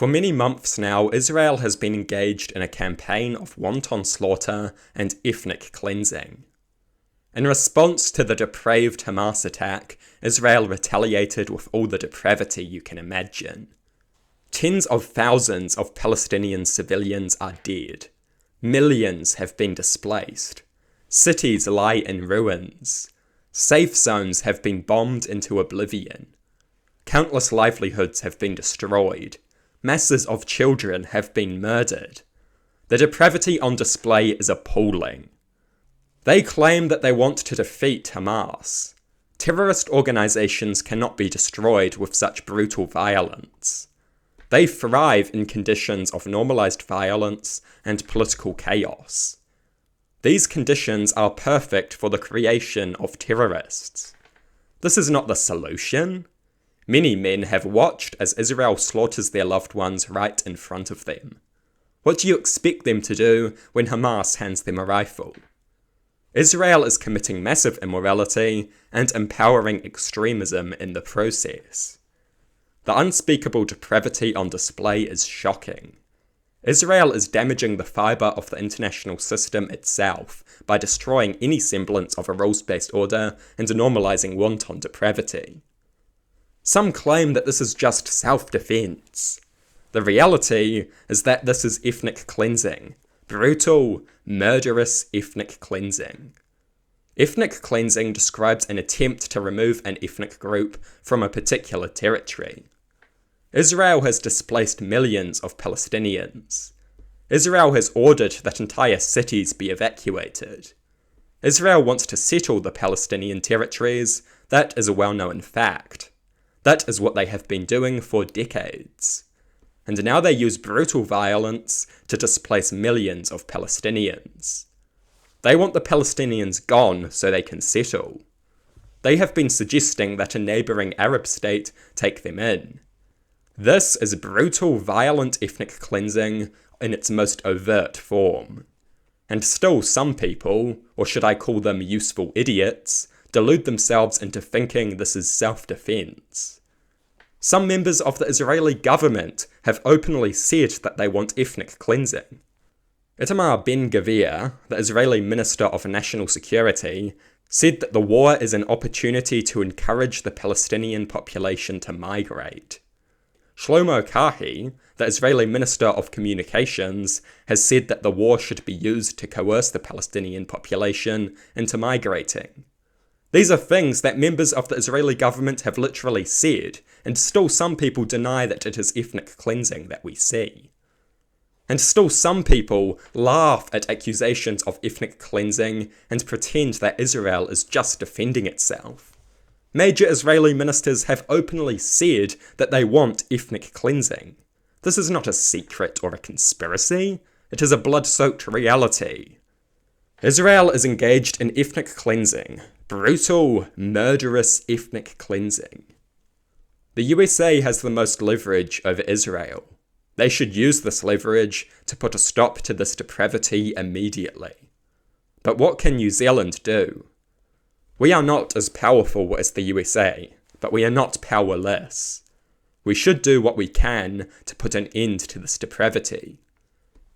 For many months now, Israel has been engaged in a campaign of wanton slaughter and ethnic cleansing. In response to the depraved Hamas attack, Israel retaliated with all the depravity you can imagine. Tens of thousands of Palestinian civilians are dead. Millions have been displaced. Cities lie in ruins. Safe zones have been bombed into oblivion. Countless livelihoods have been destroyed. Masses of children have been murdered. The depravity on display is appalling. They claim that they want to defeat Hamas. Terrorist organizations cannot be destroyed with such brutal violence. They thrive in conditions of normalized violence and political chaos. These conditions are perfect for the creation of terrorists. This is not the solution. Many men have watched as Israel slaughters their loved ones right in front of them. What do you expect them to do when Hamas hands them a rifle? Israel is committing massive immorality and empowering extremism in the process. The unspeakable depravity on display is shocking. Israel is damaging the fibre of the international system itself by destroying any semblance of a rules-based order and normalising wanton depravity. Some claim that this is just self-defense. The reality is that this is ethnic cleansing. Brutal, murderous ethnic cleansing. Ethnic cleansing describes an attempt to remove an ethnic group from a particular territory. Israel has displaced millions of Palestinians. Israel has ordered that entire cities be evacuated. Israel wants to settle the Palestinian territories. That is a well-known fact. That is what they have been doing for decades. And now they use brutal violence to displace millions of Palestinians. They want the Palestinians gone so they can settle. They have been suggesting that a neighbouring Arab state take them in. This is brutal, violent ethnic cleansing in its most overt form. And still some people, or should I call them useful idiots, delude themselves into thinking this is self-defense. Some members of the Israeli government have openly said that they want ethnic cleansing. Itamar Ben-Gvir, the Israeli Minister of National Security, said that the war is an opportunity to encourage the Palestinian population to migrate. Shlomo Karhi, the Israeli Minister of Communications, has said that the war should be used to coerce the Palestinian population into migrating. These are things that members of the Israeli government have literally said, and still some people deny that it is ethnic cleansing that we see. And still some people laugh at accusations of ethnic cleansing and pretend that Israel is just defending itself. Major Israeli ministers have openly said that they want ethnic cleansing. This is not a secret or a conspiracy. It is a blood-soaked reality. Israel is engaged in ethnic cleansing. Brutal, murderous ethnic cleansing. The USA has the most leverage over Israel. They should use this leverage to put a stop to this depravity immediately. But what can New Zealand do? We are not as powerful as the USA, but we are not powerless. We should do what we can to put an end to this depravity.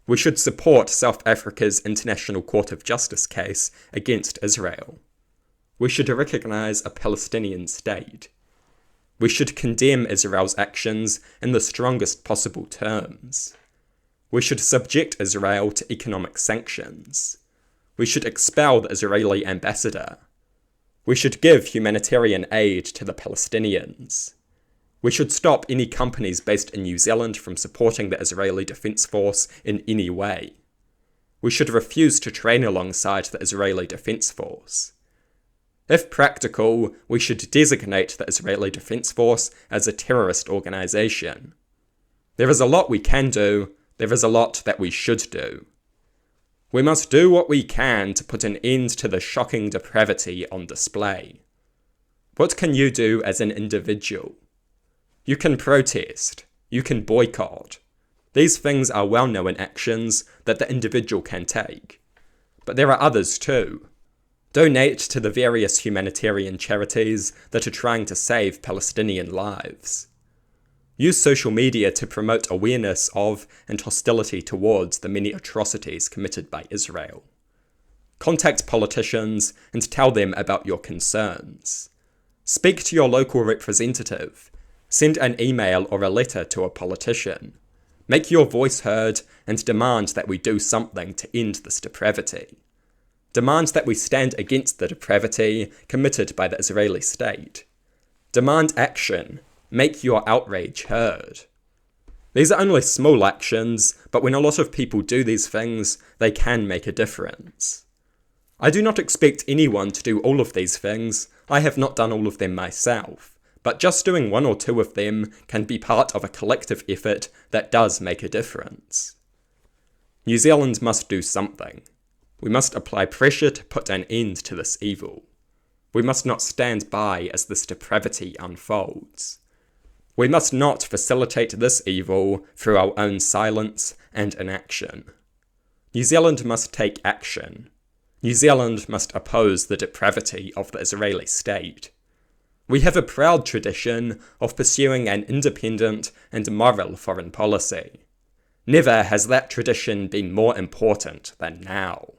We should support South Africa's International Court of Justice case against Israel. We should recognize a Palestinian state. We should condemn Israel's actions in the strongest possible terms. We should subject Israel to economic sanctions. We should expel the Israeli ambassador. We should give humanitarian aid to the Palestinians. We should stop any companies based in New Zealand from supporting the Israeli Defense Force in any way. We should refuse to train alongside the Israeli Defense Force. If practical, we should designate the Israeli Defense Force as a terrorist organization. There is a lot we can do, there is a lot that we should do. We must do what we can to put an end to the shocking depravity on display. What can you do as an individual? You can protest. You can boycott. These things are well-known actions that the individual can take. But there are others too. Donate to the various humanitarian charities that are trying to save Palestinian lives. Use social media to promote awareness of and hostility towards the many atrocities committed by Israel. Contact politicians and tell them about your concerns. Speak to your local representative. Send an email or a letter to a politician. Make your voice heard and demand that we do something to end this depravity. Demand that we stand against the depravity committed by the Israeli state. Demand action. Make your outrage heard. These are only small actions, but when a lot of people do these things, they can make a difference. I do not expect anyone to do all of these things. I have not done all of them myself, but just doing one or two of them can be part of a collective effort that does make a difference. New Zealand must do something. We must apply pressure to put an end to this evil. We must not stand by as this depravity unfolds. We must not facilitate this evil through our own silence and inaction. New Zealand must take action. New Zealand must oppose the depravity of the Israeli state. We have a proud tradition of pursuing an independent and moral foreign policy. Never has that tradition been more important than now.